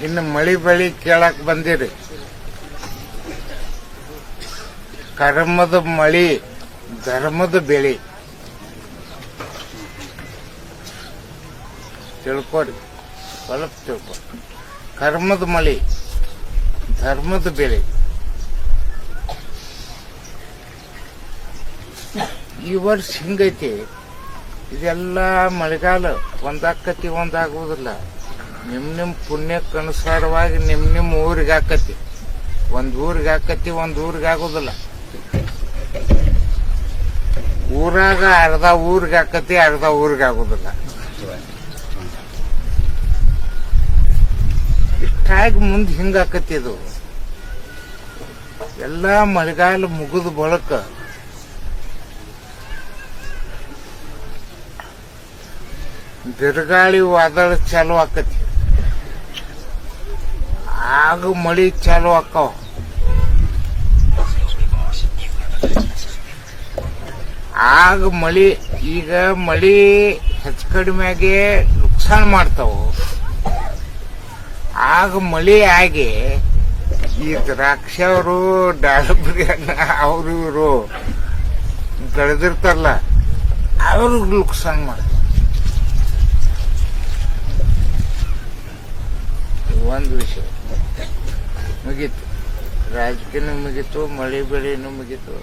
ಇನ್ನು ಮಳಿ ಬೆಳಿ ಕೇಳಕ್ ಬಂದಿರಿ. ಕರ್ಮದ ಮಳಿ, ಧರ್ಮದ ಬೆಳಿ. ತಿಳ್ಕೊರಿ, ಸ್ವಲ್ಪ ತಿಳ್ಕೊ. ಕರ್ಮದ ಮಳಿ, ಧರ್ಮದ ಬೆಳೆ. ಈ ವರ್ಷ ಹಿಂಗೈತಿ. ಇದೆಲ್ಲ ಮಳೆಗಾಲ ಒಂದಾಕತಿ ಒಂದಾಗುವುದಿಲ್ಲ. ನಿಮ್ ಪುಣ್ಯಕ್ಕೆ ಅನುಸಾರವಾಗಿ ನಿಮ್ ಊರಿಗೆ ಹಾಕತಿ. ಒಂದ್ ಊರಿಗೆ ಹಾಕತಿ, ಒಂದ್ ಊರಿಗೆ ಆಗುದಿಲ್ಲ. ಊರಾಗ ಅರ್ಧ ಊರಿಗೆ ಹಾಕತಿ, ಅರ್ಧ ಊರಿಗೆ ಆಗುದಿಲ್ಲ. ಇಷ್ಟಾಗಿ ಮುಂದೆ ಹಿಂಗಾಕತಿ. ಇದು ಎಲ್ಲ ಮಳೆಗಾಲ ಮುಗಿದ ಬಳಕ ಬಿರುಗಾಳಿ ವಾದಳ ಚಾಲು ಆಕತಿ. ಆಗ ಮಳಿ ಚಾಲು ಆಕಾವ. ಆಗ ಮಳಿ, ಈಗ ಮಳಿ ಹೆಚ್ಚು ಕಡಿಮೆಗೆ ನುಕ್ಸಾನ್ ಮಾಡ್ತಾವ. ಆಗ ಮಳಿ ಆಗಿ ಈ ದ್ರಾಕ್ಷಿ ಅವರು, ದಾಳಿಂಬೆ ಅವರು ಇವರು ಬೆಳೆದಿರ್ತಾರಲ್ಲ, ಅವ್ರಿಗೆ ನುಕ್ಸಾನ್ ಮಾಡ್ತಾವ. ಒಂದು ವಿಷಯ ಮುಗೀತು. ರಾಜಕೀಯನೂ ಮುಗೀತು, ಮಳೆ ಬೆಳೆನೂ ಮುಗೀತು.